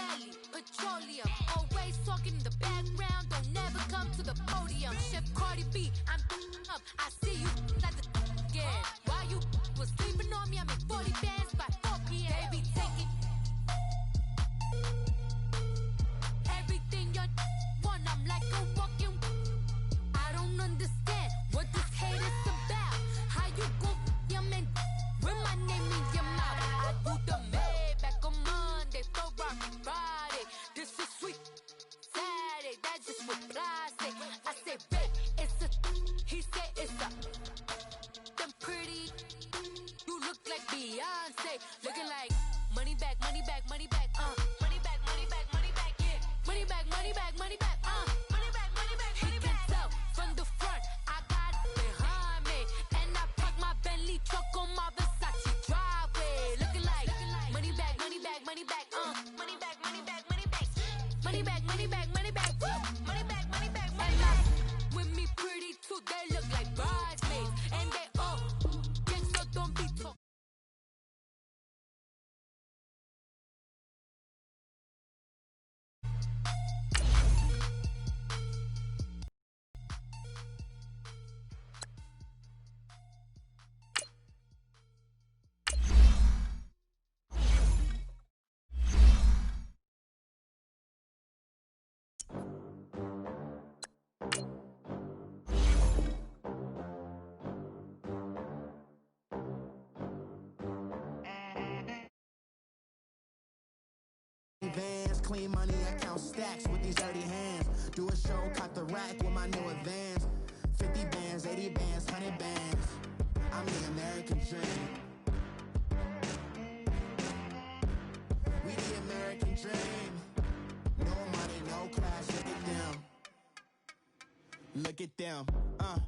belly, petroleum. Always talking in the background, don't never come to the podium. Chef Cardi B, I'm up. I see you like the again. While you was sleeping on me, I make 40 bands by 4 p.m. Baby, take it. Everything you want, I'm like a walking. I don't understand what this hate is about. How you go, your man, with my name in your mouth. I do the Maybach on Monday, Ferrari Friday. This is sweet Saturday, that's just what I say. I say, babe, it's a, he said it's a, them pretty, you look like Beyonce, looking like money back, money back, money back, money back, money back, money back, yeah, money back, money back, money back, money back, money back, money back. He can tell from the front, I got it behind me, and I park my Bentley truck on my Versace driveway, looking like money back, money back, money back, money back, money back, money back, money back, money back, money back, woo, money back, money back, money back. With me pretty too, they look like bridesmaids, and they all gang, so don't be talking. Vans, clean money, I count stacks with these dirty hands. Do a show, cut the rack with my new advance. 50 bands, 80 bands, 100 bands. I'm the American dream. We the American dream. No money, no class, look at them. Look at them, how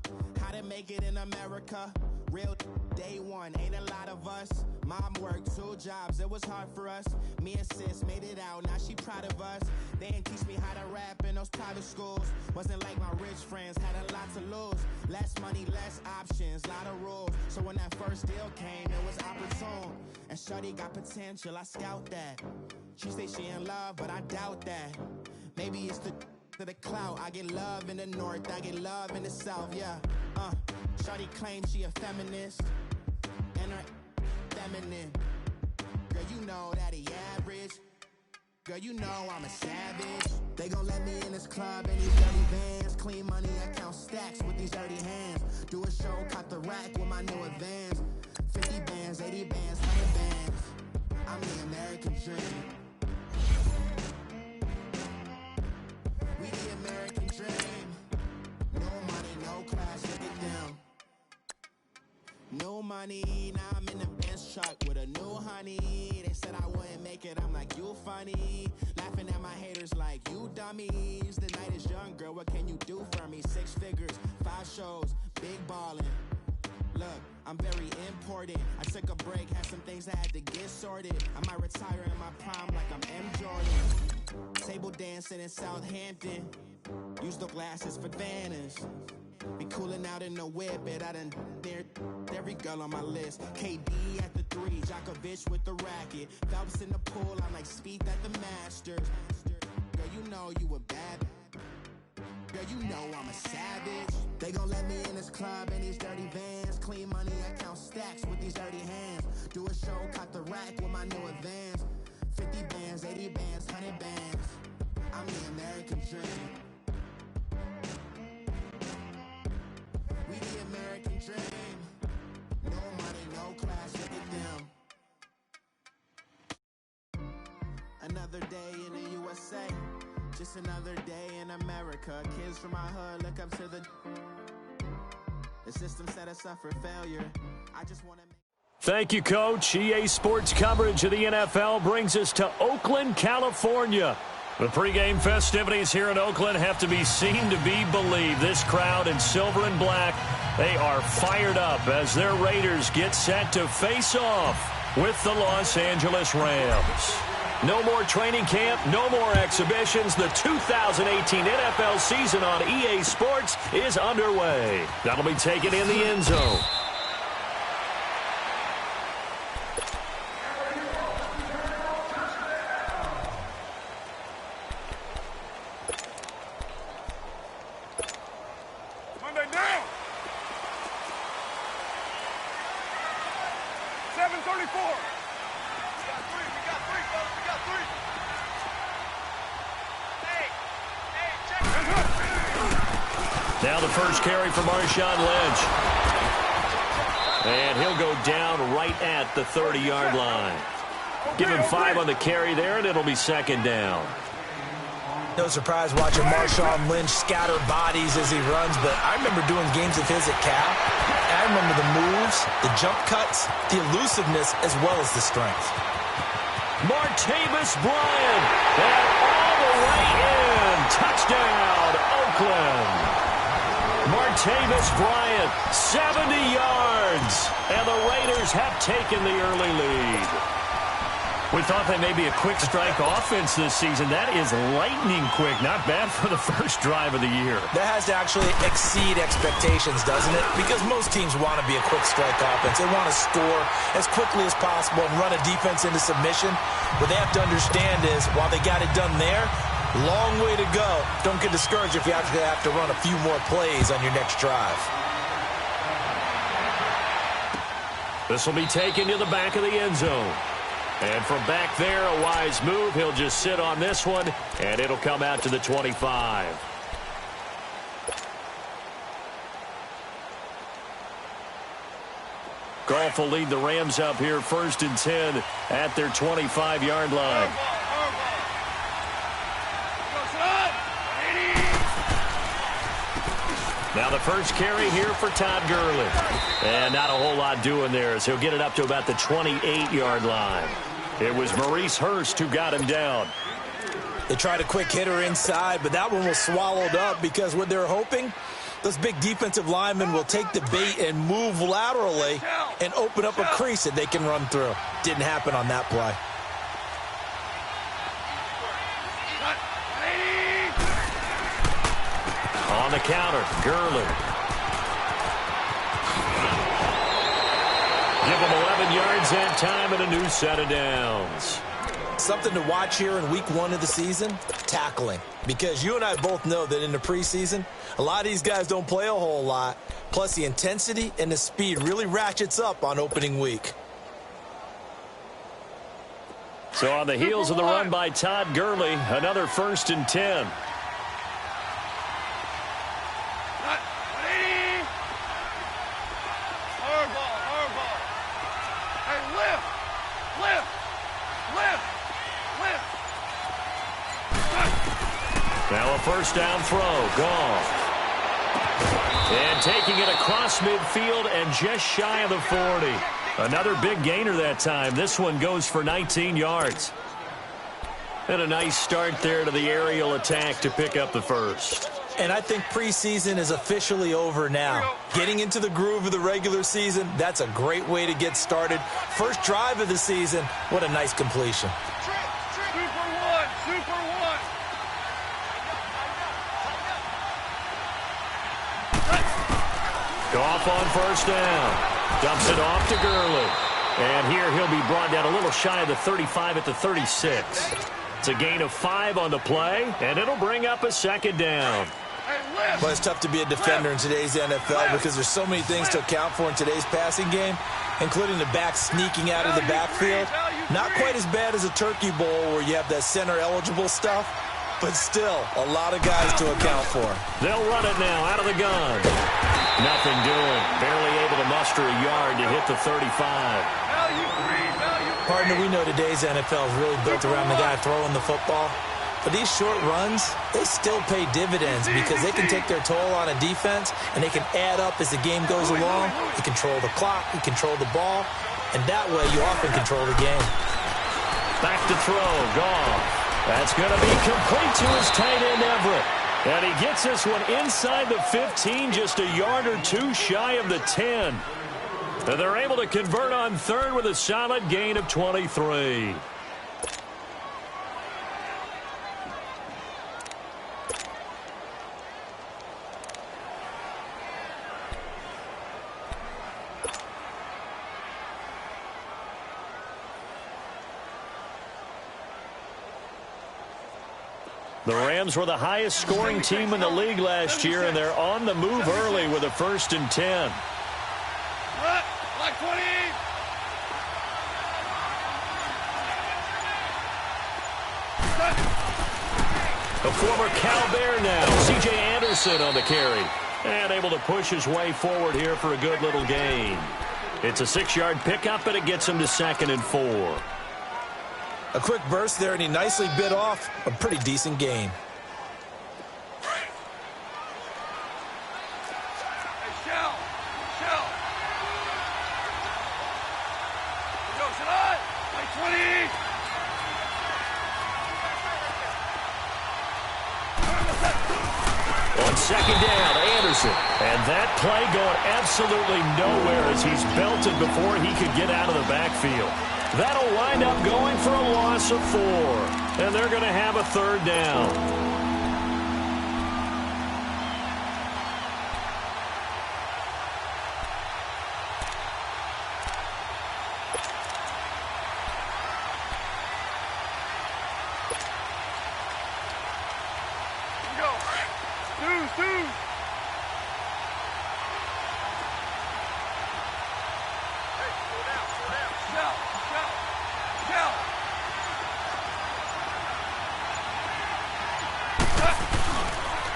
to make it in America. Real day one, ain't a lot of us. Mom worked 2 jobs, it was hard for us. Me and sis made it out, now she proud of us. They didn't teach me how to rap in those private schools. Wasn't like my rich friends, had a lot to lose. Less money, less options, lot of rules. So when that first deal came, it was opportune. And shorty got potential, I scout that. She say she in love, but I doubt that. Maybe it's the clout. I get love in the north, I get love in the south, yeah. Shorty claims she a feminist, and her feminine. Girl, you know that he average. Girl, you know I'm a savage. They gon' let me in this club in these dirty vans. Clean money, I count stacks with these dirty hands. Do a show, cut the rack with my new advance. 50 bands, 80 bands, 100 bands. I'm the American dream. We the American dream. No money, no class, look at them. No money, now I'm in the Benz truck with a new honey. They said I wouldn't make it, I'm like, you funny. Laughing at my haters like, you dummies. The night is young, girl, what can you do for me? 6 figures, 5 shows, big ballin'. Look, I'm very important. I took a break, had some things I had to get sorted. I might retire in my prime like I'm M. Jordan. Table dancing in Southampton. Use the glasses for Vannas. Be cooling out in the whip, but I done dared every girl on my list. KD at the 3, Djokovic with the racket. Phelps in the pool, I'm like Speed at the Masters. Girl, you know you a bad. Girl, you know I'm a savage. They gon' let me in this club in these dirty vans. Clean money, I count stacks with these dirty hands. Do a show, cut the rack with my new advance. 50 bands, 80 bands, 100 bands. I'm the American dream. We the American dream. No money, no class, look at them. Another day in the USA. Just another day in America. Kids from my hood look up to the system set us up for failure. I just want to make. Thank you, Coach. EA Sports coverage of the NFL brings us to Oakland, California. The pregame festivities here in Oakland have to be seen to be believed. This crowd in silver and black, they are fired up as their Raiders get set to face off with the Los Angeles Rams. No more training camp, no more exhibitions. The 2018 NFL season on EA Sports is underway. That'll be taken in the end zone. Now the first carry for Marshawn Lynch. And he'll go down right at the 30-yard line. Give him 5 on the carry there, and it'll be second down. No surprise watching Marshawn Lynch scatter bodies as he runs, but I remember doing games of his at Cal. I remember the moves, the jump cuts, the elusiveness, as well as the strength. Martavis Bryant, and all the way in. Touchdown, Oakland. Martavis Bryant, 70 yards, and the Raiders have taken the early lead. We thought they may be a quick strike offense this season. That is lightning quick. Not bad for the first drive of the year. That has to actually exceed expectations, doesn't it? Because most teams want to be a quick strike offense. They want to score as quickly as possible and run a defense into submission. What they have to understand is, while they got it done there, long way to go. Don't get discouraged if you actually have to run a few more plays on your next drive. This will be taken to the back of the end zone. And from back there, a wise move. He'll just sit on this one, and it'll come out to the 25. Goff will lead the Rams up here, 1st and 10 at their 25-yard line. Now the first carry here for Todd Gurley. And not a whole lot doing there as he'll get it up to about the 28-yard line. It was Maurice Hurst who got him down. They tried a quick hitter inside, but that one was swallowed up because what they're hoping, those big defensive linemen will take the bait and move laterally and open up a crease that they can run through. Didn't happen on that play. On the counter, Gurley. Give him 11 yards that time and a new set of downs. Something to watch here in week 1 of the season, tackling. Because you and I both know that in the preseason, a lot of these guys don't play a whole lot. Plus the intensity and the speed really ratchets up on opening week. So on the heels of the run by Todd Gurley, another 1st and 10. Now a first down throw, Goff. And taking it across midfield and just shy of the 40. Another big gainer that time. This one goes for 19 yards. And a nice start there to the aerial attack to pick up the first. And I think preseason is officially over now. Getting into the groove of the regular season, that's a great way to get started. First drive of the season, what a nice completion. Goff on first down. Dumps it off to Gurley. And here he'll be brought down a little shy of the 35 at the 36. It's a gain of 5 on the play, and it'll bring up a second down. But it's tough to be a defender in today's NFL because there's so many things to account for in today's passing game, including the back sneaking out of the backfield. Not quite as bad as a turkey bowl where you have that center-eligible stuff, but still a lot of guys to account for. They'll run it now out of the gun. Nothing doing. Barely able to muster a yard to hit the 35. Partner, we know today's NFL is really built around the guy throwing the football. But these short runs, they still pay dividends because they can take their toll on a defense and they can add up as the game goes along. You control the clock, you control the ball, and that way you often control the game. Back to throw, Goff. That's going to be complete to his tight end, Everett. And he gets this one inside the 15, just a yard or 2 shy of the 10. And they're able to convert on third with a solid gain of 23. The Rams were the highest scoring team in the league last year, and they're on the move early with a 1st and 10. A former Cal Bear now, C.J. Anderson on the carry. And able to push his way forward here for a good little gain. It's a 6-yard pickup, and it gets him to 2nd and 4. A quick burst there, and he nicely bit off a pretty decent gain. On 2nd down, Anderson. And that play going absolutely nowhere as he's belted before he could get out of the backfield. That'll wind up going for a loss of 4. And they're going to have a 3rd down.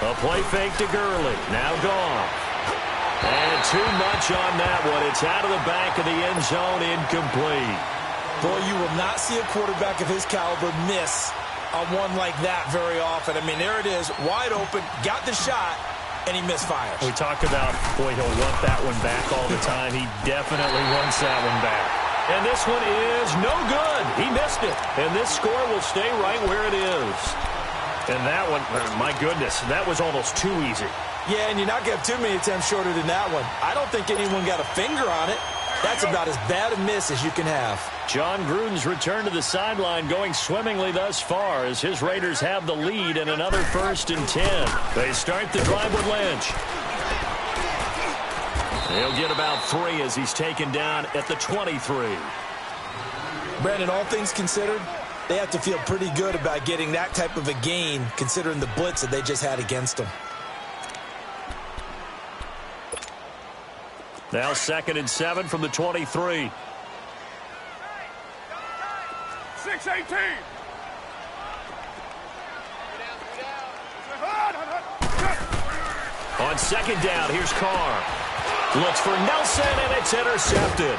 A play fake to Gurley. Now gone. And too much on that one. It's out of the back of the end zone, incomplete. Boy, you will not see a quarterback of his caliber miss on one like that very often. I mean, there it is, wide open, got the shot, and he misfires. We talk about, boy, he'll want that one back all the time. He definitely wants that one back. And this one is no good. He missed it. And this score will stay right where it is. And that one, my goodness, that was almost too easy. Yeah, and you're not going to have too many attempts shorter than that one. I don't think anyone got a finger on it. That's about as bad a miss as you can have. John Gruden's return to the sideline going swimmingly thus far as his Raiders have the lead and another 1st and 10. They start the drive with Lynch. He'll get about 3 as he's taken down at the 23. Brandon, all things considered, they have to feel pretty good about getting that type of a gain considering the blitz that they just had against them. Now 2nd and 7 from the 23. 6-18. On 2nd down, here's Carr. Looks for Nelson, and it's intercepted.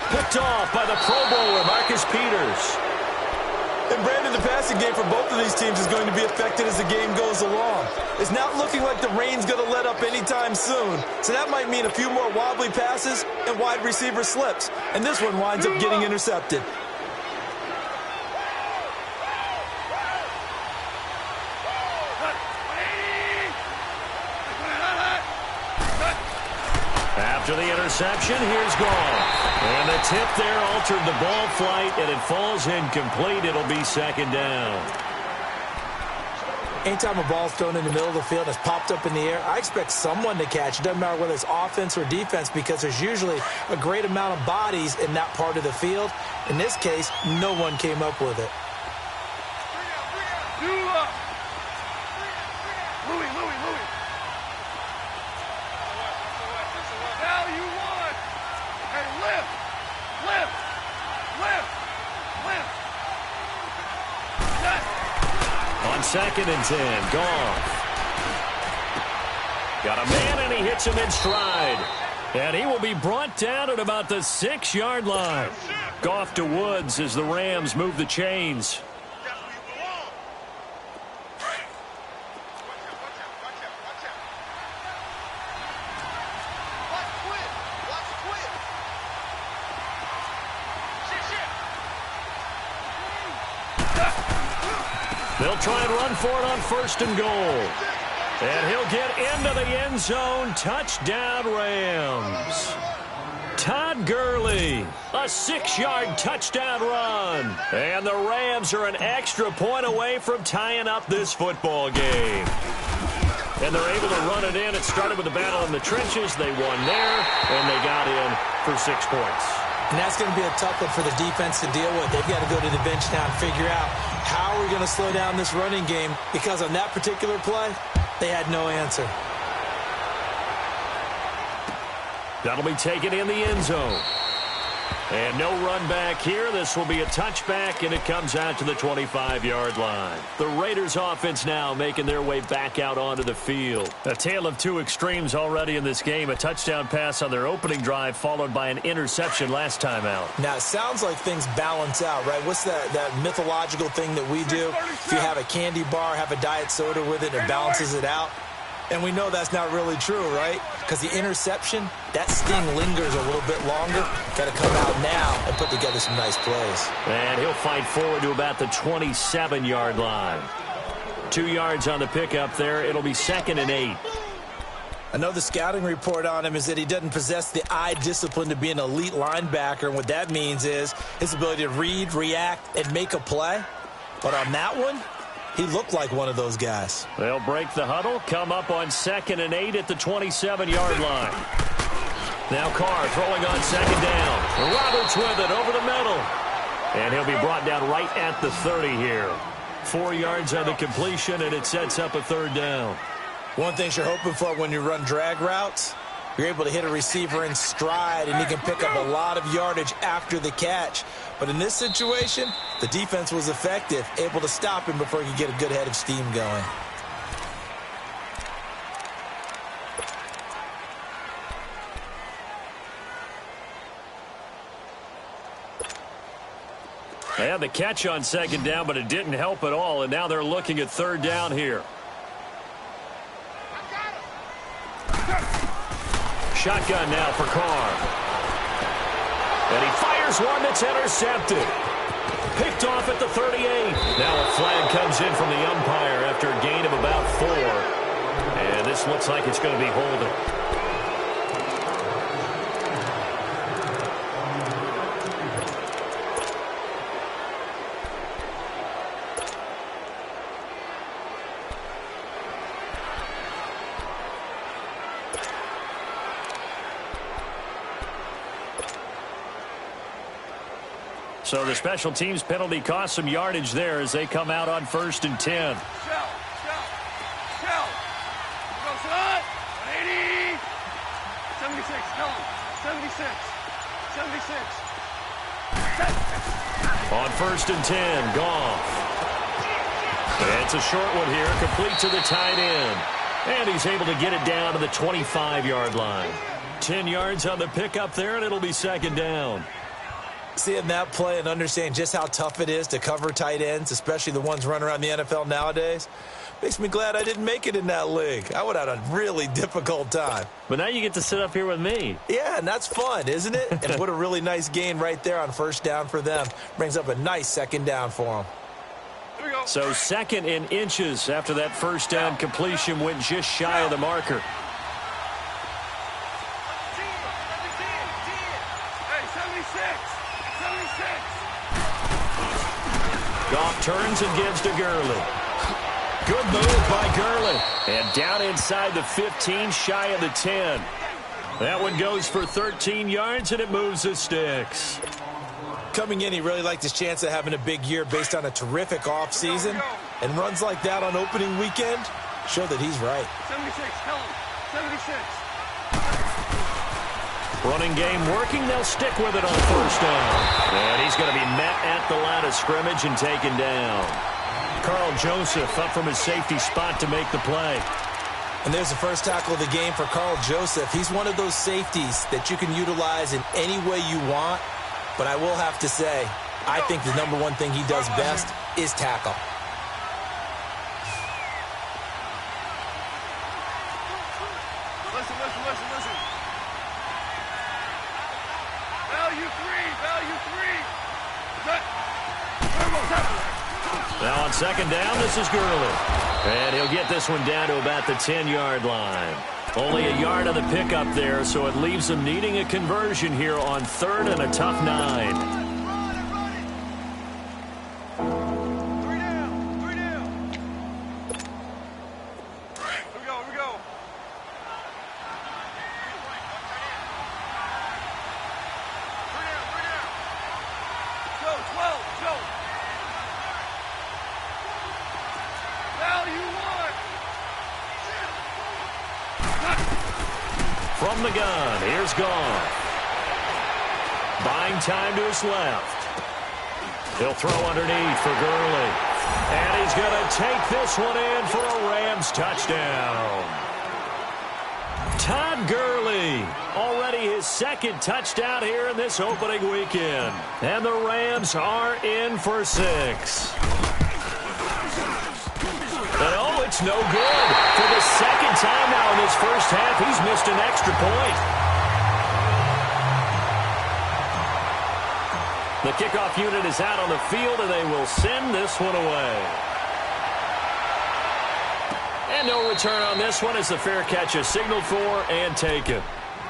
Picked off by the Pro Bowler, Marcus Peters. And Brandon, the passing game for both of these teams is going to be affected as the game goes along. It's not looking like the rain's going to let up anytime soon. So that might mean a few more wobbly passes and wide receiver slips. And this one winds up getting intercepted. After the interception, here's Goff. And the tip there altered the ball flight, and it falls incomplete. It'll be 2nd down. Anytime a ball's thrown in the middle of the field and it's popped up in the air, I expect someone to catch. It doesn't matter whether it's offense or defense because there's usually a great amount of bodies in that part of the field. In this case, no one came up with it. On 2nd and 10, Goff. Got a man, and he hits him in stride. And he will be brought down at about the 6-yard line. Goff to Woods as the Rams move the chains. They'll try and run for it on 1st and goal. And he'll get into the end zone. Touchdown, Rams. Todd Gurley, a 6-yard touchdown run. And the Rams are an extra point away from tying up this football game. And they're able to run it in. It started with a battle in the trenches. They won there, and they got in for 6 points. And that's going to be a tough one for the defense to deal with. They've got to go to the bench now and figure out how are we going to slow down this running game, because on that particular play, they had no answer. That'll be taken in the end zone. And no run back here. This will be a touchback, and it comes out to the 25-yard line. The Raiders offense now making their way back out onto the field. A tale of two extremes already in this game. A touchdown pass on their opening drive followed by an interception last time out. Now, it sounds like things balance out, right? What's that mythological thing that we do? If you have a candy bar, have a diet soda with it, it balances it out. And we know that's not really true, right? Because the interception, that sting lingers a little bit longer. Got to come out now and put together some nice plays. And he'll fight forward to about the 27-yard line. 2 yards on the pickup there. It'll be 2nd and 8. I know the scouting report on him is that he doesn't possess the eye discipline to be an elite linebacker. And what that means is his ability to read, react, and make a play. But on that one, he looked like one of those guys. They'll break the huddle, come up on 2nd and 8 at the 27-yard line. Now Carr throwing on 2nd down. Roberts with it over the middle. And he'll be brought down right at the 30 here. 4 yards on the completion, and it sets up a 3rd down. One thing you're hoping for when you run drag routes, you're able to hit a receiver in stride, and he can pick up a lot of yardage after the catch. But in this situation, the defense was effective, able to stop him before he could get a good head of steam going. They had the catch on 2nd down, but it didn't help at all, and now they're looking at 3rd down here. Shotgun now for Carr. And he fires one that's intercepted. Picked off at the 38. Now a flag comes in from the umpire after a gain of about 4. And this looks like it's going to be holding. So the special teams penalty cost some yardage there as they come out on 1st and 10. Shell. Go, son. 180. 76. Tell him. 76. 76. On 1st and 10, Goff. It's a short one here, complete to the tight end. And he's able to get it down to the 25-yard line. 10 yards on the pickup there, and it'll be 2nd down. Seeing that play and understanding just how tough it is to cover tight ends, especially the ones running around the NFL nowadays, makes me glad I didn't make it in that league. I would have had a really difficult time. But now you get to sit up here with me. Yeah, and that's fun, isn't it? And what a really nice gain right there on 1st down for them. Brings up a nice 2nd down for them. So 2nd and inches after that 1st down completion went just shy of the marker. Goff turns and gives to Gurley. Good move by Gurley. And down inside the 15, shy of the 10. That one goes for 13 yards, and it moves the sticks. Coming in, he really liked his chance of having a big year based on a terrific offseason. And runs like that on opening weekend show that he's right. 76. Tell him. 76. Running game working. They'll stick with it on 1st down. And he's going to be met at the line of scrimmage and taken down. Carl Joseph up from his safety spot to make the play. And there's the first tackle of the game for Carl Joseph. He's one of those safeties that you can utilize in any way you want. But I will have to say, I think the number one thing he does best is tackle. Listen. Value three. Now on 2nd down, this is Gurley. And he'll get this one down to about the 10-yard line. Only a yard on the pickup there, so it leaves them needing a conversion here on 3rd and a tough 9. From the gun, here's Goff. Buying Running time to his left. He'll throw underneath for Gurley. And he's going to take this one in for a Rams touchdown. Todd Gurley, already his second touchdown here in this opening weekend. And the Rams are in for 6. But oh, it's no good. For the second time now in this first half, he's missed an extra point. The kickoff unit is out on the field, and they will send this one away. And no return on this one as the fair catch is signaled for and taken.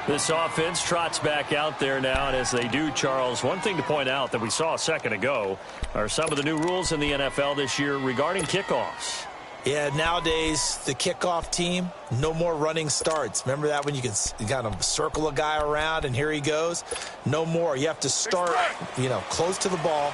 This offense trots back out there now, and as they do, Charles, one thing to point out that we saw a second ago are some of the new rules in the NFL this year regarding kickoffs. Yeah, nowadays, the kickoff team, no more running starts. Remember that when you kind of circle a guy around and here he goes? No more. You have to start, close to the ball.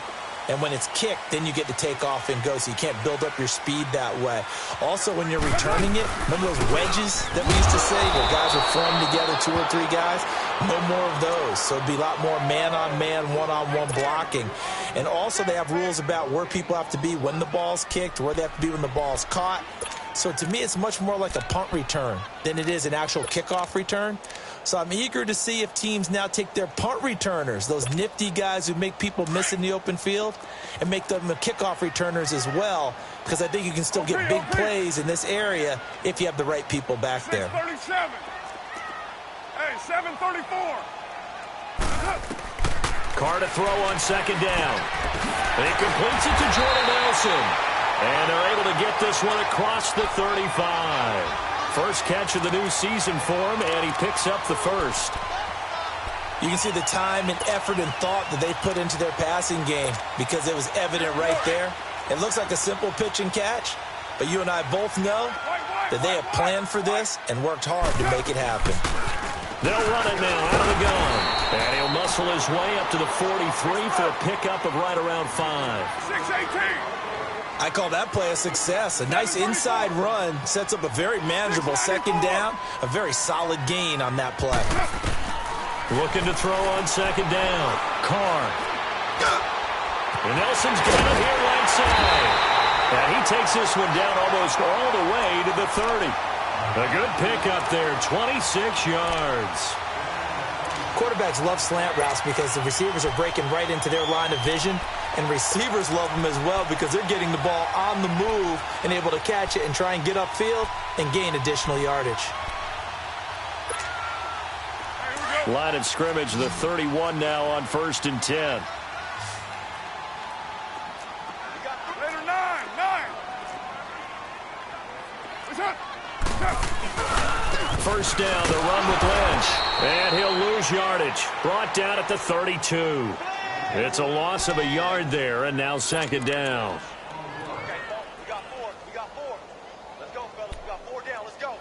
And when it's kicked, then you get to take off and go, so you can't build up your speed that way. Also, when you're returning it, remember those wedges that we used to say where guys would form together, 2 or 3 guys? No more of those. So it'd be a lot more man-on-man, one-on-one blocking. And also, they have rules about where people have to be when the ball's kicked, where they have to be when the ball's caught. So to me, it's much more like a punt return than it is an actual kickoff return. So I'm eager to see if teams now take their punt returners, those nifty guys who make people miss in the open field, and make them the kickoff returners as well, because I think you can still get big plays in this area if you have the right people back there. 6:37. Hey, 7:34. Carr to throw on second down. And he completes it to Jordan Nelson. And they're able to get this one across the 35. First catch of the new season for him, and he picks up the first. You can see the time and effort and thought that they put into their passing game because it was evident right there. It looks like a simple pitch and catch, but you and I both know that they have planned for this and worked hard to make it happen. They'll run it now out of the gun. And he'll muscle his way up to the 43 for a pickup of right around 5. 6:18. I call that play a success. A nice inside run sets up a very manageable second down. A very solid gain on that play. Looking to throw on second down. Carr. And Nelson's got it here right side. And he takes this one down almost all the way to the 30. A good pickup there, 26 yards. Quarterbacks love slant routes because the receivers are breaking right into their line of vision, and receivers love them as well because they're getting the ball on the move and able to catch it and try and get upfield and gain additional yardage. Line of scrimmage, the 31 now on 1st and 10. Later, 9. First down, the run with Lynch. And he'll lose yardage. Brought down at the 32. It's a loss of a yard there, and now second down. Okay, we got 4. Let's go, fellas. We got 4 down. Let's go.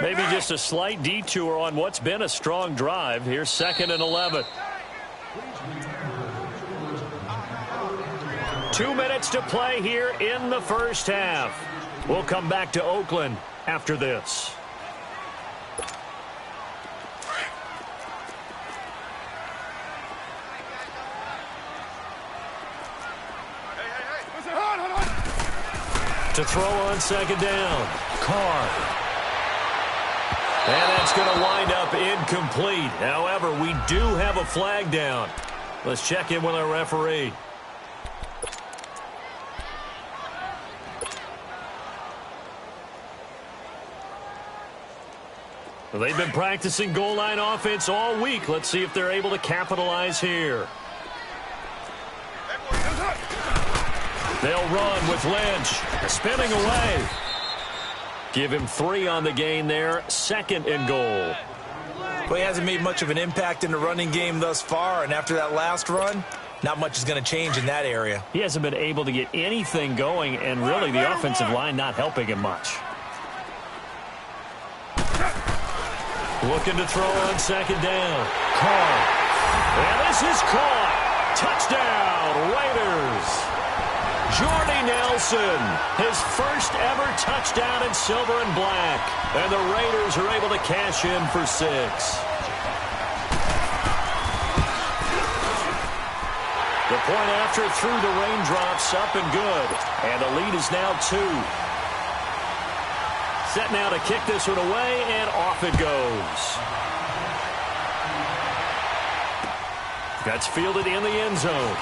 Maybe just a slight detour on what's been a strong drive. Here's 2nd and 11. 2 minutes to play here in the first half. We'll come back to Oakland after this. To throw on second down. Carr. And that's going to wind up incomplete. However, we do have a flag down. Let's check in with our referee. Well, they've been practicing goal line offense all week. Let's see if they're able to capitalize here. They'll run with Lynch. Spinning away. Give him 3 on the gain there. 2nd and goal. Well, he hasn't made much of an impact in the running game thus far, and after that last run, not much is going to change in that area. He hasn't been able to get anything going, and really the offensive line not helping him much. Looking to throw on second down. Carr. And this is caught. Touchdown, Raiders. Jordy Nelson, his first ever touchdown in silver and black. And the Raiders are able to cash in for 6. The point after through the raindrops, up and good. And the lead is now 2. Set now to kick this one away, and off it goes. That's fielded in the end zone.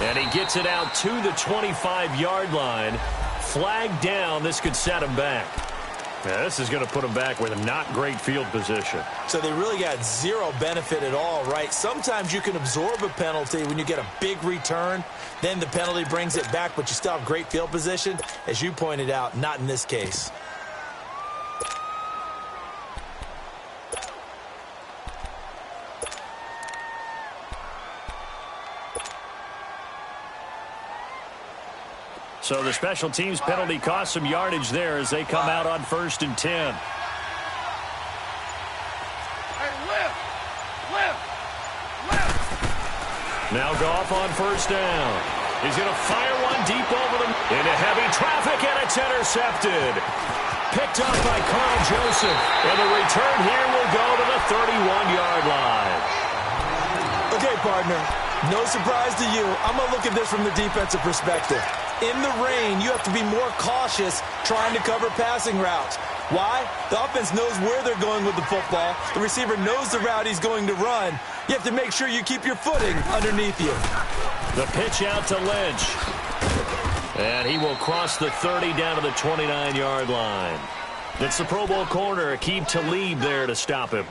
And he gets it out to the 25-yard line. Flag down. This could set him back. Yeah, this is going to put him back with a not great field position. So they really got zero benefit at all, right? Sometimes you can absorb a penalty when you get a big return. Then the penalty brings it back, but you still have great field position. As you pointed out, not in this case. So the special teams penalty cost some yardage there as they come out on 1st and 10. Now Goff on 1st down. He's going to fire one deep over them into heavy traffic, and it's intercepted. Picked up by Carl Joseph. And the return here will go to the 31-yard line. Okay, partner. No surprise to you. I'm going to look at this from the defensive perspective. In the rain, you have to be more cautious trying to cover passing routes. Why? The offense knows where they're going with the football. The receiver knows the route he's going to run. You have to make sure you keep your footing underneath you. The pitch out to Lynch. And he will cross the 30 down to the 29-yard line. It's the Pro Bowl corner, Aqib Talib there to stop him.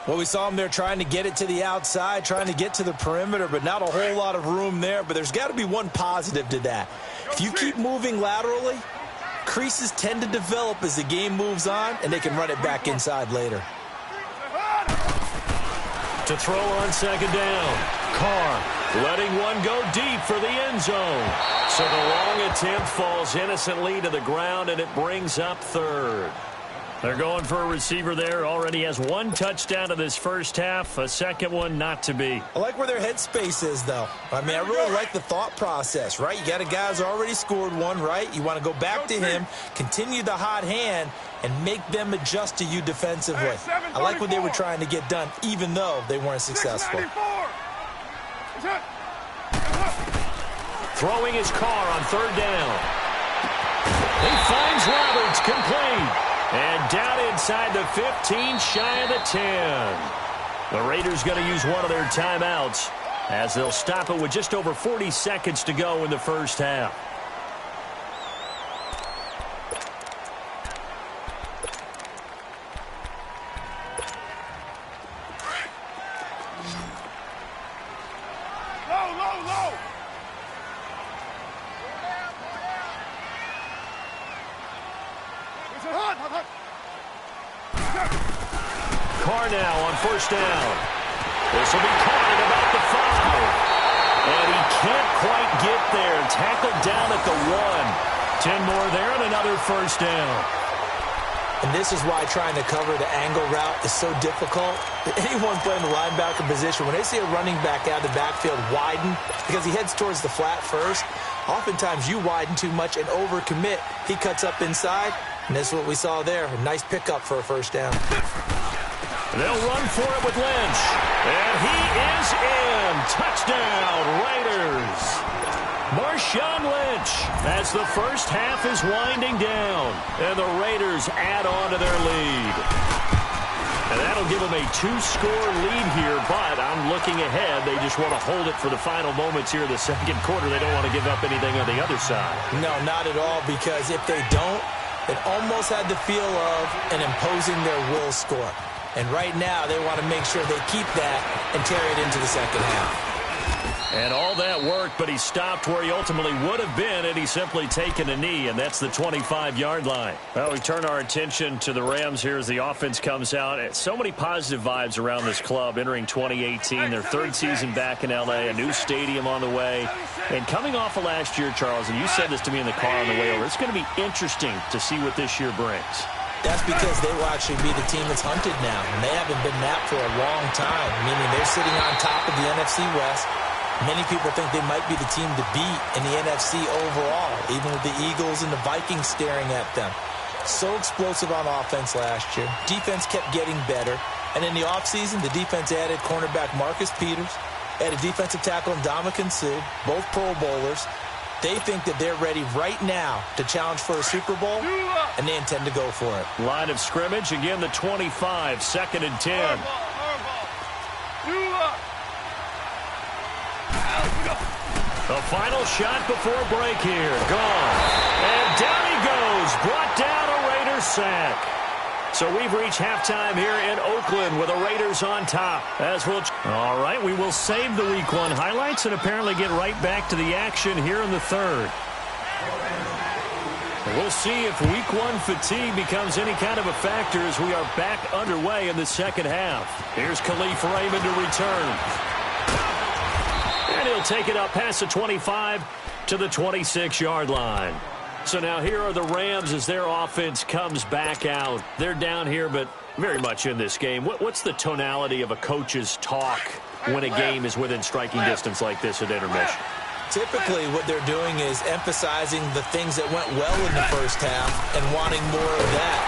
Well, we saw him there trying to get it to the outside, trying to get to the perimeter, but not a whole lot of room there. But there's got to be one positive to that. If you keep moving laterally, creases tend to develop as the game moves on, and they can run it back inside later. To throw on 2nd down. Carr letting one go deep for the end zone. So the long attempt falls innocently to the ground, and it brings up 3rd. They're going for a receiver there. Already has 1 touchdown in this first half. A second one not to be. I like where their headspace is, though. I mean, I really like the thought process, right? You got a guy who's already scored one, right? You want to go back to him, continue the hot hand, and make them adjust to you defensively. I like what they were trying to get done, even though they weren't successful. Throwing his Carr on 3rd down. He finds Roberts, complete. And down inside the 15, shy of the 10. The Raiders going to use one of their timeouts as they'll stop it with just over 40 seconds to go in the first half. Low. Carr now on 1st down. This will be caught at about the 5. And he can't quite get there. Tackled down at the 1. 10 more there and another 1st down. And this is why trying to cover the angle route is so difficult. Anyone playing the linebacker position, when they see a running back out of the backfield widen because he heads towards the flat first, oftentimes you widen too much and overcommit. He cuts up inside, and this is what we saw there. A nice pickup for a 1st down. They'll run for it with Lynch. And he is in. Touchdown, Raiders. Marshawn Lynch as the first half is winding down. And the Raiders add on to their lead. And that'll give them a 2-score lead here, but I'm looking ahead. They just want to hold it for the final moments here in the 2nd quarter. They don't want to give up anything on the other side. No, not at all, because if they don't, it almost had the feel of an imposing their will score. And right now, they want to make sure they keep that and carry it into the 2nd half. And all that worked, but he stopped where he ultimately would have been had he simply taken a knee, and that's the 25-yard line. Well, we turn our attention to the Rams here as the offense comes out. So many positive vibes around this club entering 2018, their 3rd season back in L.A., a new stadium on the way. And coming off of last year, Charles, and you said this to me in the car on the way over, it's going to be interesting to see what this year brings. That's because they will actually be the team that's hunted now. And they haven't been that for a long time, meaning they're sitting on top of the NFC West. Many people think they might be the team to beat in the NFC overall, even with the Eagles and the Vikings staring at them. So explosive on offense last year. Defense kept getting better. And in the offseason, the defense added cornerback Marcus Peters, added defensive tackle Ndamukong Suh, both Pro Bowlers. They think that they're ready right now to challenge for a Super Bowl, and they intend to go for it. Line of scrimmage, again the 25, 2nd and 10. The final shot before break here. Gone. And down he goes. Brought down a Raiders sack. So we've reached halftime here in Oakland with the Raiders on top. All right, we will save the Week 1 highlights and apparently get right back to the action here in the third. We'll see if Week 1 fatigue becomes any kind of a factor as we are back underway in the second half. Here's Khalif Raymond to return. And he'll take it up past the 25 to the 26-yard line. So now here are the Rams as their offense comes back out. They're down here, but very much in this game. What's the tonality of a coach's talk when a game is within striking distance like this at intermission? Typically, what they're doing is emphasizing the things that went well in the first half and wanting more of that.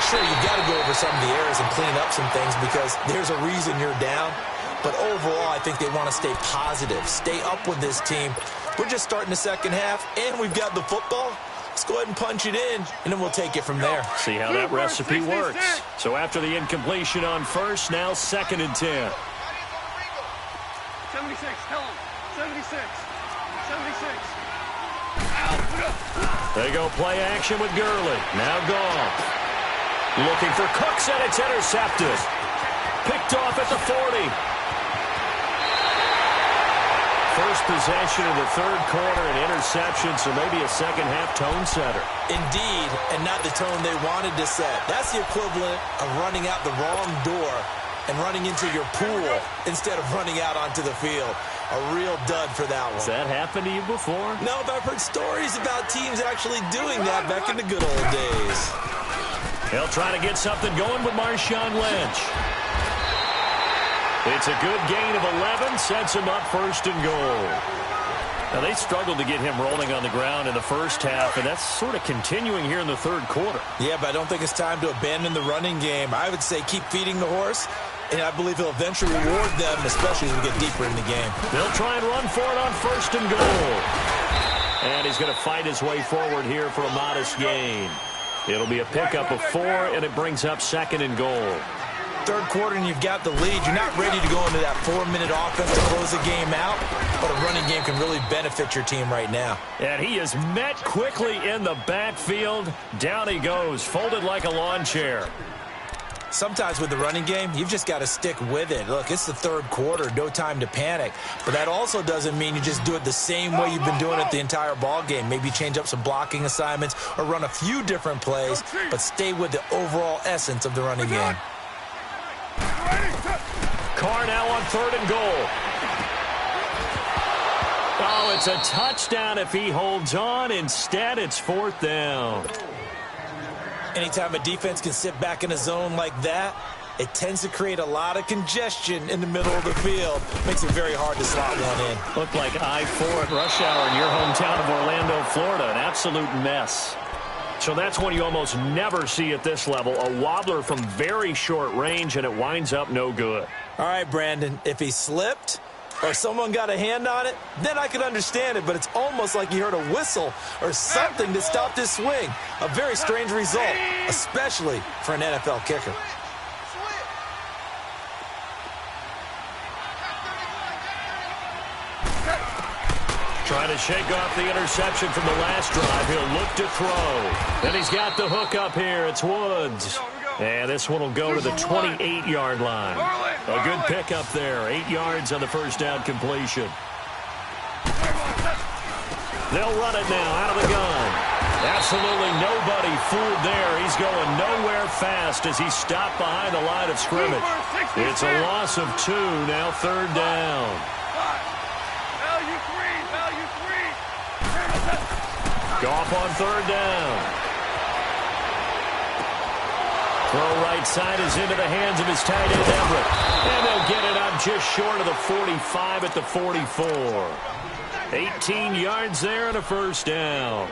Sure, you've got to go over some of the errors and clean up some things because there's a reason you're down. But overall, I think they want to stay positive, stay up with this team. We're just starting the second half, and we've got the football. Let's go ahead and punch it in, and then we'll take it from there. See how that recipe works. So after the incompletion on first, now 2nd and 10. 76, tell him. 76. 76. They go play action with Gurley. Now gone. Looking for Cooks, and it's intercepted. Picked off at the 40. First possession of the third quarter, an interception, so maybe a second-half tone setter. Indeed, and not the tone they wanted to set. That's the equivalent of running out the wrong door and running into your pool instead of running out onto the field. A real dud for that one. Has that happened to you before? No, but I've heard stories about teams actually doing that back in the good old days. They'll try to get something going with Marshawn Lynch. It's a good gain of 11, sets him up 1st and goal. Now, they struggled to get him rolling on the ground in the first half, and that's sort of continuing here in the third quarter. Yeah, but I don't think it's time to abandon the running game. I would say keep feeding the horse, and I believe he'll eventually reward them, especially as we get deeper in the game. They'll try and run for it on 1st and goal. And he's going to fight his way forward here for a modest gain. It'll be a pickup of 4, and it brings up 2nd and goal. Third quarter and you've got the lead. You're not ready to go into that 4-minute offense to close the game out, but a running game can really benefit your team right now. And he is met quickly in the backfield. Down he goes, folded like a lawn chair. Sometimes with the running game, you've just got to stick with it. Look, it's the third quarter, no time to panic. But that also doesn't mean you just do it the same way you've been doing it the entire ball game. Maybe change up some blocking assignments or run a few different plays, but stay with the overall essence of the running game. Carr now on 3rd and goal. Oh, it's a touchdown if he holds on. Instead, it's 4th down. Anytime a defense can sit back in a zone like that, it tends to create a lot of congestion in the middle of the field. Makes it very hard to slot one in. Looked like I-4 at rush hour in your hometown of Orlando, Florida. An absolute mess. So that's one you almost never see at this level. A wobbler from very short range, and it winds up no good. All right, Brandon, if he slipped or someone got a hand on it, then I could understand it, but it's almost like you heard a whistle or something that stopped his swing. A very strange result, especially for an NFL kicker. Trying to shake off the interception from the last drive. He'll look to throw. And he's got the hook up here. It's Woods. And this one will go to the 28-yard line. A good pickup there. 8 yards on the first down completion. They'll run it now out of the gun. Absolutely nobody fooled there. He's going nowhere fast as he stopped behind the line of scrimmage. It's a loss of 2, now 3rd down. Goff on 3rd down. Throw right side is into the hands of his tight end, Everett. And they'll get it up just short of the 45 at the 44. 18 yards there and a first down.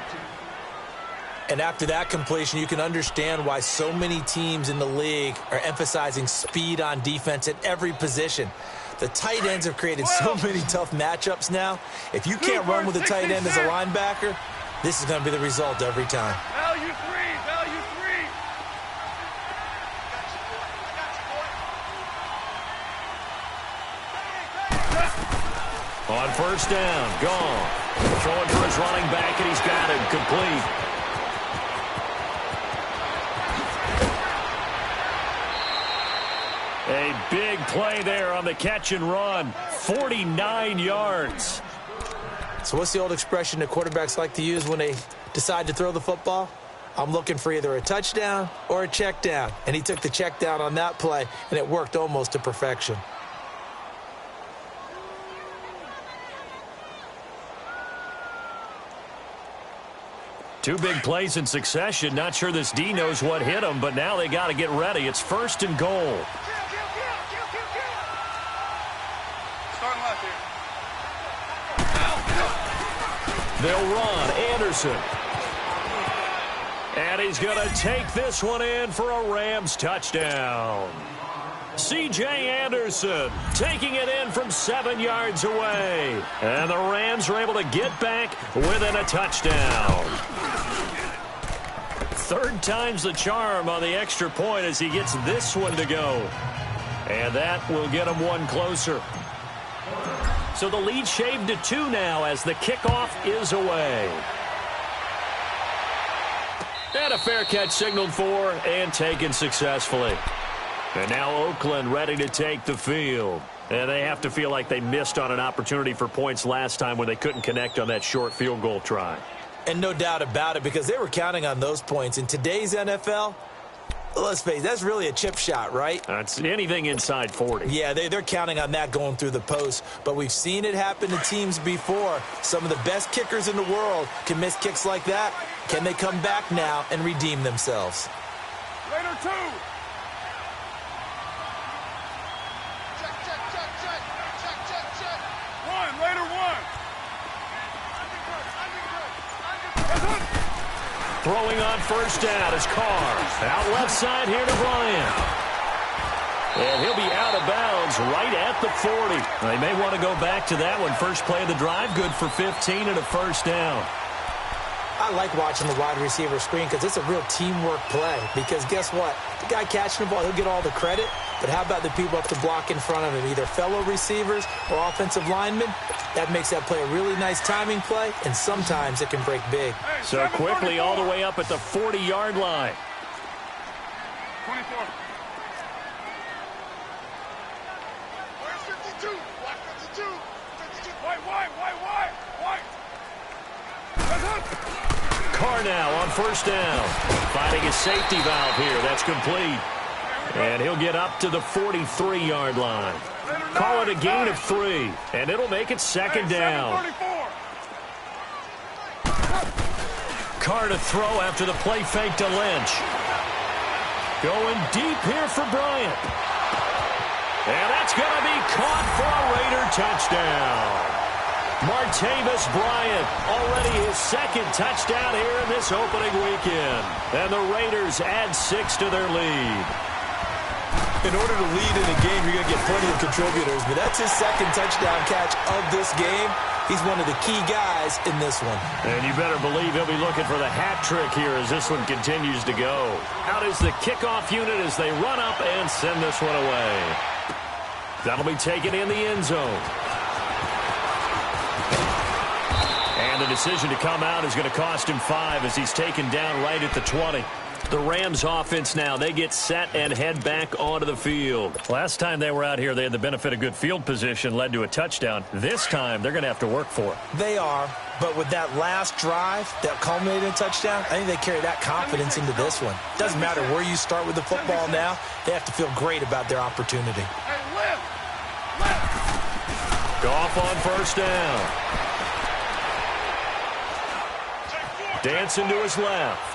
And after that completion, you can understand why so many teams in the league are emphasizing speed on defense at every position. The tight ends have created so many tough matchups now. If you can't run with a tight end as a linebacker, this is going to be the result every time. Value three, value three. On first down, gone. Throwing for his running back, and he's got it complete. A big play there on the catch and run. 49 yards. So what's the old expression that quarterbacks like to use when they decide to throw the football? I'm looking for either a touchdown or a check down. And he took the check down on that play, and it worked almost to perfection. Two big plays in succession. Not sure this D knows what hit him, but now they got to get ready. It's first and goal. Starting left here. They'll run. Anderson. And he's going to take this one in for a Rams touchdown. C.J. Anderson taking it in from 7 yards away. And the Rams are able to get back within a touchdown. Third time's the charm on the extra point as he gets this one to go. And that will get him one closer. So the lead shaved to 2 now as the kickoff is away. And a fair catch signaled for and taken successfully. And now Oakland ready to take the field. And they have to feel like they missed on an opportunity for points last time when they couldn't connect on that short field goal try. And no doubt about it, because they were counting on those points. In today's NFL, let's face it, that's really a chip shot, right? That's anything inside 40. Yeah, they're counting on that going through the post. But we've seen it happen to teams before. Some of the best kickers in the world can miss kicks like that. Can they come back now and redeem themselves? Later two. Later one. Throwing on first down is Carr. Out left side here to Bryant. And he'll be out of bounds right at the 40. They may want to go back to that one. First play of the drive, good for 15 and a first down. I like watching the wide receiver screen because it's a real teamwork play. Because guess what? The guy catching the ball, he'll get all the credit. But how about the people up the block in front of him, either fellow receivers or offensive linemen? That makes that play a really nice timing play, and sometimes it can break big. So quickly all the way up at the 40-yard line. 24. Where's 52? Black 52. 52. White. Carr now on first down. Finding his safety valve here. That's complete. And he'll get up to the 43-yard line. Call it a gain of 3, and it'll make it second down. Carr to throw after the play fake to Lynch. Going deep here for Bryant. And that's going to be caught for a Raider touchdown. Martavis Bryant, already his second touchdown here in this opening weekend. And the Raiders add 6 to their lead. In order to lead in a game, you're going to get plenty of contributors, but that's his second touchdown catch of this game. He's one of the key guys in this one. And you better believe he'll be looking for the hat trick here as this one continues to go. Out is the kickoff unit as they run up and send this one away. That'll be taken in the end zone. And the decision to come out is going to cost him 5 as he's taken down right at the 20. The Rams offense now, they get set and head back onto the field. Last time they were out here, they had the benefit of good field position, led to a touchdown. This time, they're going to have to work for it. They are, but with that last drive that culminated in a touchdown, I think they carry that confidence into this one. Doesn't matter where you start with the football now, they have to feel great about their opportunity. Hey, left. Goff on first down. Dancing to his left.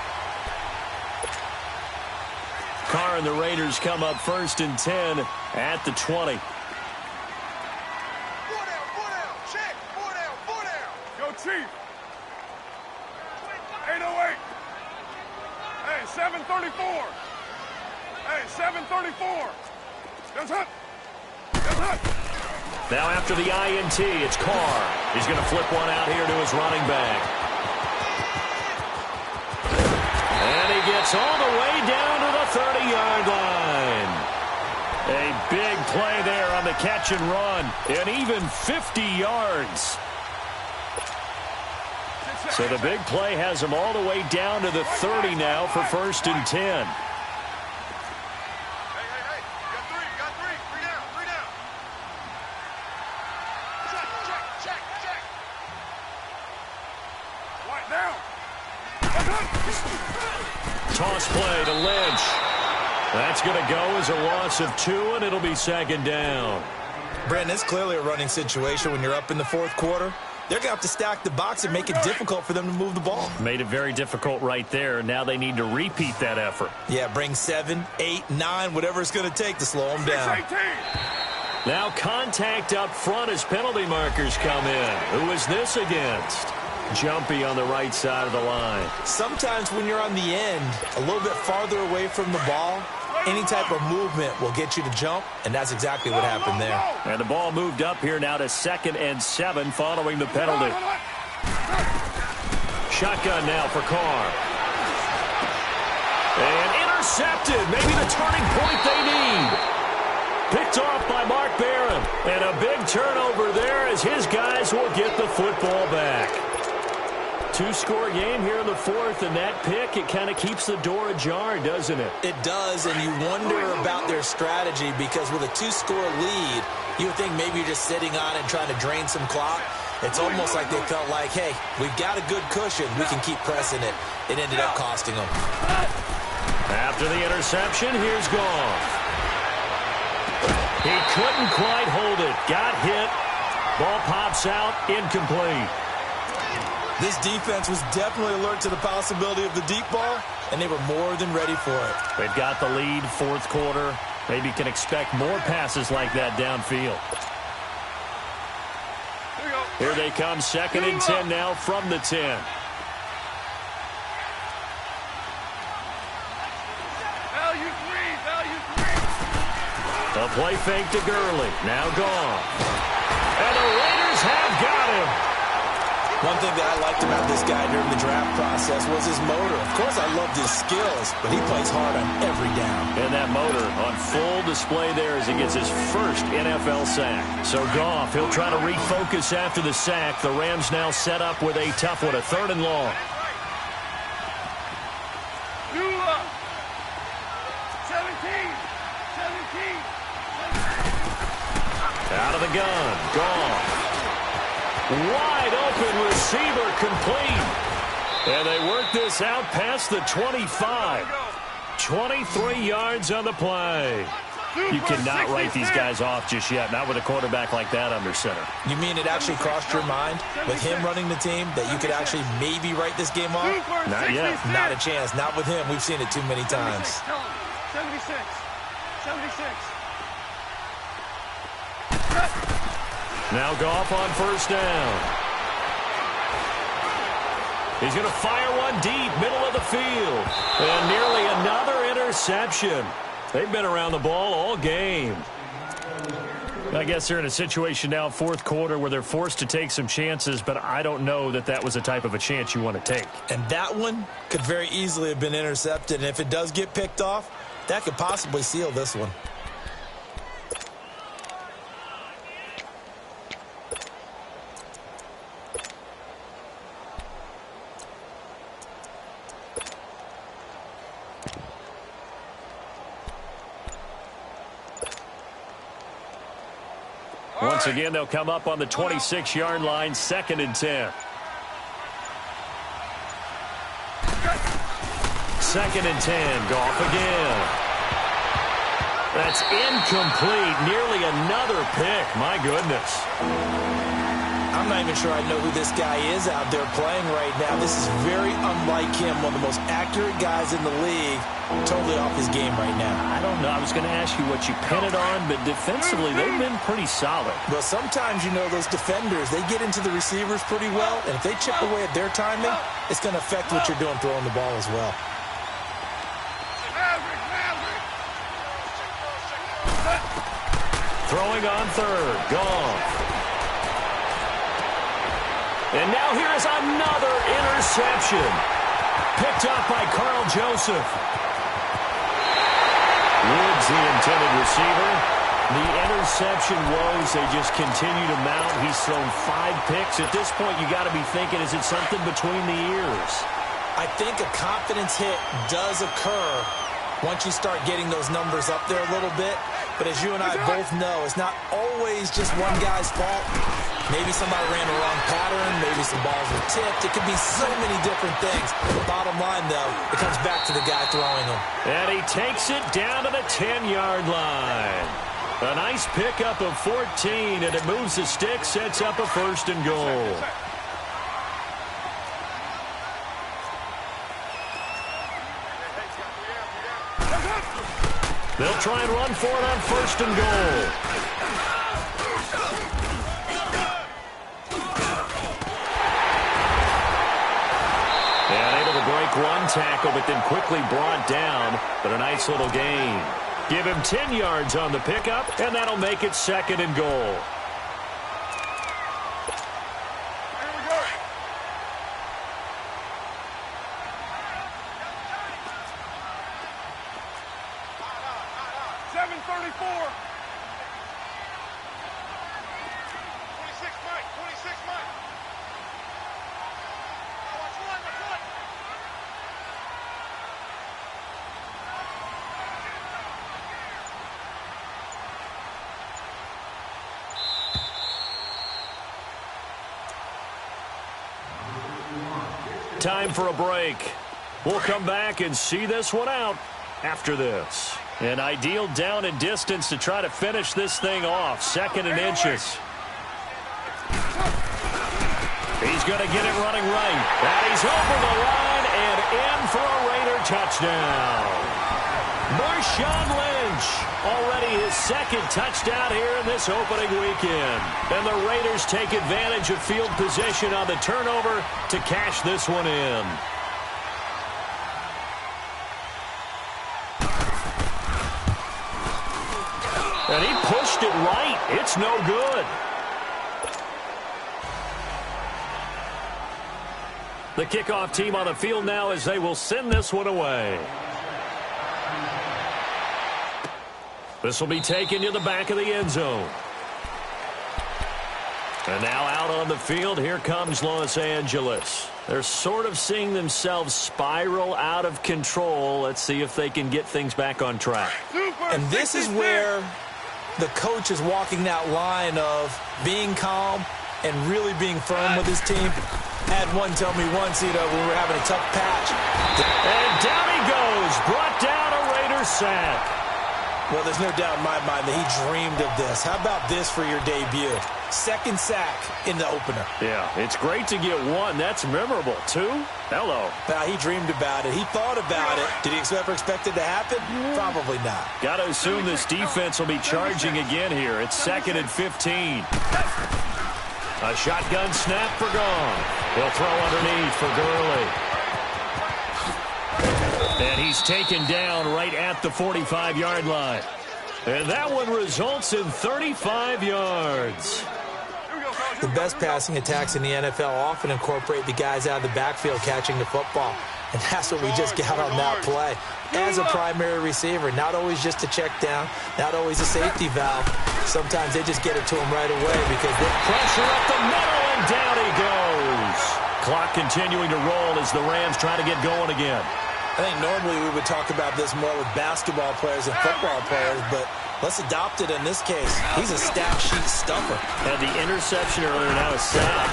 are, and the Raiders come up 1st and 10 at the 20. 4 down, check, 4 down. Go Chief. 808. Hey, 734. Hey, 734. That's it. Now after the INT, it's Carr. He's going to flip one out here to his running back. And he gets all the way down to the 30-yard line. A big play there on the catch and run, and even 50 yards. So the big play has him all the way down to the 30 now for 1st and 10. Got three. 3 down. Check. White down. Toss play to Lynch. That's going to go as a loss of 2, and it'll be 2nd down. Brandon, it's clearly a running situation when you're up in the 4th quarter. They're going to have to stack the box and make it difficult for them to move the ball. Made it very difficult right there. Now they need to repeat that effort. Yeah, bring 7, 8, 9, whatever it's going to take to slow them down. 6-18. Now contact up front as penalty markers come in. Who is this against? Jumpy on the right side of the line. Sometimes when you're on the end, a little bit farther away from the ball, any type of movement will get you to jump, and that's exactly what happened there. And the ball moved up here now to 2nd and 7 following the penalty. Shotgun now for Carr. And intercepted. Maybe the turning point they need. Picked off by Mark Barron. And a big turnover there as his guys will get the football back. 2-score game here in the 4th, and that pick, it kind of keeps the door ajar, doesn't it? It does, and you wonder about their strategy because with a 2-score lead, you would think maybe you're just sitting on it and trying to drain some clock. It's almost like they felt like, hey, we've got a good cushion. We can keep pressing it. It ended up costing them. After the interception, here's Goff. He couldn't quite hold it. Got hit. Ball pops out. Incomplete. This defense was definitely alert to the possibility of the deep ball, and they were more than ready for it. They've got the lead, 4th quarter. Maybe can expect more passes like that downfield. Here they come, 2nd and 10 now from the 10. Value three. A play fake to Gurley. Now gone. And the Raiders have got him. One thing that I liked about this guy during the draft process was his motor. Of course, I loved his skills, but he plays hard on every down. And that motor on full display there as he gets his first NFL sack. So Goff, he'll try to refocus after the sack. The Rams now set up with a tough one, a 3rd and long. 17. Out of the gun, Goff. Wide open receiver complete. And they work this out past the 25. 23 yards on the play. You cannot write these guys off just yet, not with a quarterback like that under center. You mean it actually crossed your mind with him running the team that you could actually maybe write this game off? Not yet. Not a chance. Not with him. We've seen it too many times. 76. Now Goff on 1st down. He's going to fire one deep, middle of the field. And nearly another interception. They've been around the ball all game. I guess they're in a situation now, 4th quarter, where they're forced to take some chances, but I don't know that that was the type of a chance you want to take. And that one could very easily have been intercepted. And if it does get picked off, that could possibly seal this one. Once again, they'll come up on the 26-yard line, 2nd and 10. 2nd and 10, Goff again. That's incomplete. Nearly another pick. My goodness. I'm not even sure I know who this guy is out there playing right now. This is very unlike him, one of the most accurate guys in the league. Totally off his game right now. I don't know. I was going to ask you what you pin it on, but defensively, they've been pretty solid. Well, sometimes, you know, those defenders, they get into the receivers pretty well, and if they chip away at their timing, it's going to affect what you're doing throwing the ball as well. Throwing on third. Gone. And now here is another interception. Picked up by Carl Joseph. Woods, the intended receiver. The interception woes, they just continue to mount. He's thrown 5 picks. At this point, you got to be thinking, is it something between the ears? I think a confidence hit does occur once you start getting those numbers up there a little bit. But as you and I both know, it's not always just one guy's fault. Maybe somebody ran the wrong pattern. Maybe some balls were tipped. It could be so many different things. The bottom line, though, it comes back to the guy throwing them. And he takes it down to the 10-yard line. A nice pickup of 14, and it moves the stick, sets up a 1st and goal. They'll try and run for it on 1st and goal. And able to break one tackle, but then quickly brought down. But a nice little gain. Give him 10 yards on the pickup, and that'll make it 2nd and goal. Here we go. .34. 26 Mike. 26 Mike. Watch one. Time for a break. We'll come back and see this one out after this. An ideal down and distance to try to finish this thing off. 2nd and inches. He's going to get it running right. And he's over the line and in for a Raider touchdown. Marshawn Lynch, already his 2nd touchdown here in this opening weekend. And the Raiders take advantage of field position on the turnover to cash this one in. And he pushed it right. It's no good. The kickoff team on the field now as they will send this one away. This will be taken to the back of the end zone. And now out on the field, here comes Los Angeles. They're sort of seeing themselves spiral out of control. Let's see if they can get things back on track. And this is where the coach is walking that line of being calm and really being firm with his team. Had one tell me once, when we were having a tough patch. And down he goes, brought down a Raider sack. Well, there's no doubt in my mind that he dreamed of this. How about this for your debut? 2nd sack in the opener. Yeah, it's great to get 1. That's memorable. 2? Hello. Now, he dreamed about it. He thought about it. Did he ever expect it to happen? Probably not. Got to assume this defense will be charging again here. It's 2nd and 15. A shotgun snap for Gone. He'll throw underneath for Gurley. And he's taken down right at the 45-yard line. And that one results in 35 yards. The best passing attacks in the NFL often incorporate the guys out of the backfield catching the football. And that's what we just got on that play. As a primary receiver, not always just a check down, not always a safety valve. Sometimes they just get it to him right away because they pressure up the middle, and down he goes. Clock continuing to roll as the Rams try to get going again. I think normally we would talk about this more with basketball players and football players, but let's adopt it in this case. He's a stat sheet stuffer. And the interception earlier, now a sack.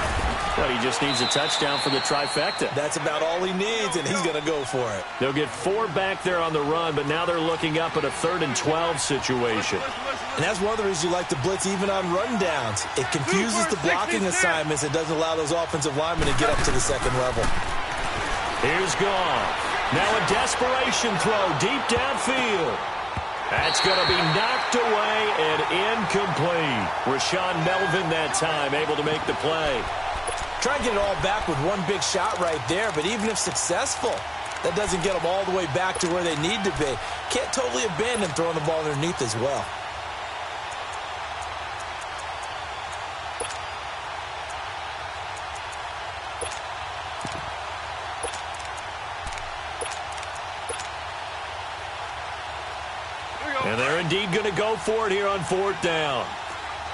But he just needs a touchdown for the trifecta. That's about all he needs, and he's going to go for it. They'll get 4 back there on the run, but now they're looking up at a 3rd and 12 situation. And that's one of the reasons you like to blitz even on rundowns. It confuses the blocking assignments and doesn't allow those offensive linemen to get up to the second level. Here's Goff. Now a desperation throw deep downfield. That's going to be knocked away and incomplete. Rashawn Melvin that time able to make the play. Try and get it all back with one big shot right there, but even if successful, that doesn't get them all the way back to where they need to be. Can't totally abandon throwing the ball underneath as well. And they're indeed going to go for it here on 4th down.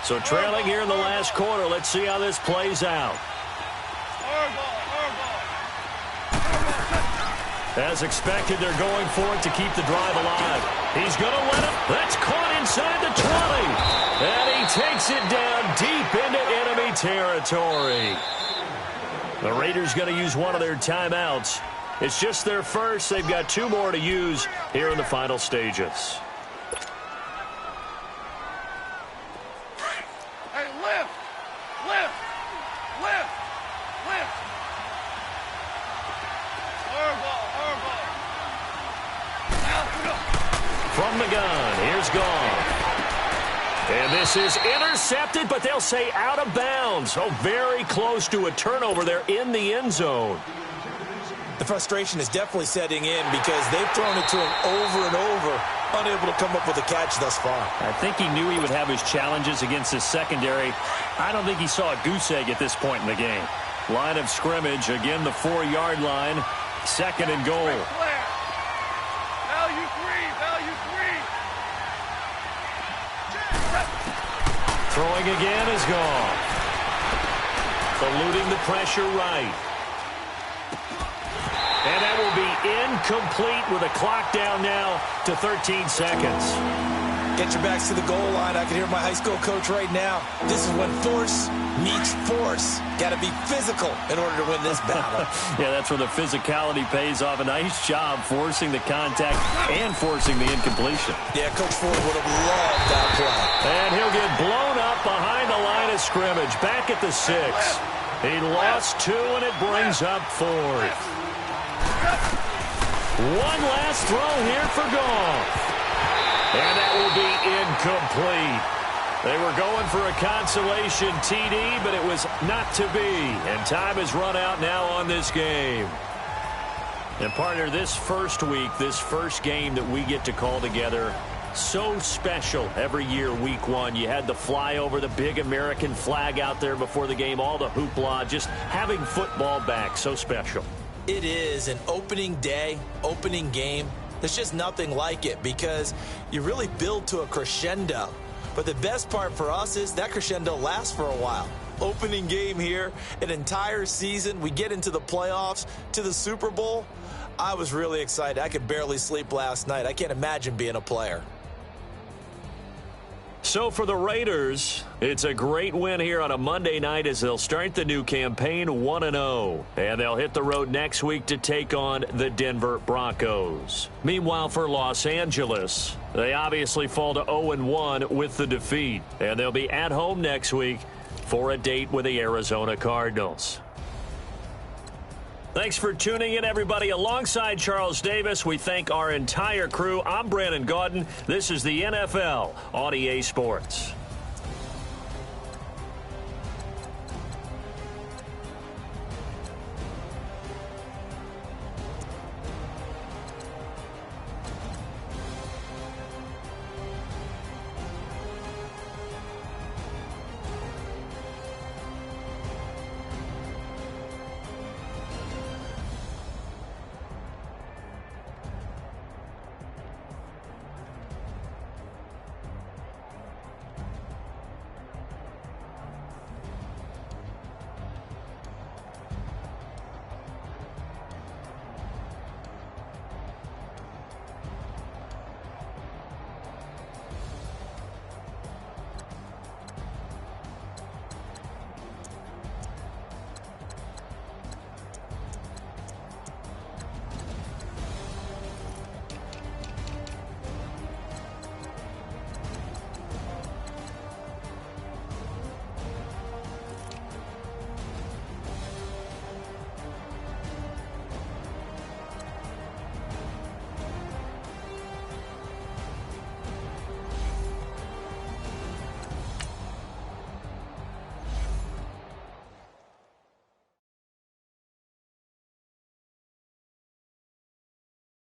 So trailing here in the last quarter, let's see how this plays out. As expected, they're going for it to keep the drive alive. He's going to let it. That's caught inside the 20. And he takes it down deep into enemy territory. The Raiders going to use one of their timeouts. It's just their first. They've got 2 more to use here in the final stages. Hey, lift! Lift! Lift! Lift! From the gun, here's Goff. And this is intercepted, but they'll say out of bounds. Oh, very close to a turnover there in the end zone. The frustration is definitely setting in because they've thrown it to him over and over, unable to come up with a catch thus far. I think he knew he would have his challenges against his secondary. I don't think he saw a goose egg at this point in the game. Line of scrimmage, again the 4-yard line, 2nd and goal. Value 3! Value 3! Throwing again is Goff. Eluding the pressure right. And that will be incomplete with a clock down now to 13 seconds. Get your backs to the goal line. I can hear my high school coach right now. This is when force meets force. Got to be physical in order to win this battle. Yeah, that's where the physicality pays off. A nice job forcing the contact and forcing the incompletion. Yeah, Coach Ford would have loved that play. And he'll get blown up behind the line of scrimmage. Back at the 6. He lost 2, and it brings up 4th. One last throw here for Goff. And that will be incomplete. They were going for a consolation TD, but it was not to be. And time has run out now on this game. And partner, this first week, this first game that we get to call together, so special every year, week 1. You had the flyover, the big American flag out there before the game, all the hoopla, just having football back, so special. It is an opening day, opening game. There's just nothing like it because you really build to a crescendo. But the best part for us is that crescendo lasts for a while. Opening game here, an entire season. We get into the playoffs, to the Super Bowl. I was really excited. I could barely sleep last night. I can't imagine being a player. So for the Raiders, it's a great win here on a Monday night as they'll start the new campaign 1-0. And they'll hit the road next week to take on the Denver Broncos. Meanwhile, for Los Angeles, they obviously fall to 0-1 with the defeat. And they'll be at home next week for a date with the Arizona Cardinals. Thanks for tuning in, everybody. Alongside Charles Davis, we thank our entire crew. I'm Brandon Gaudin. This is the NFL on EA Sports.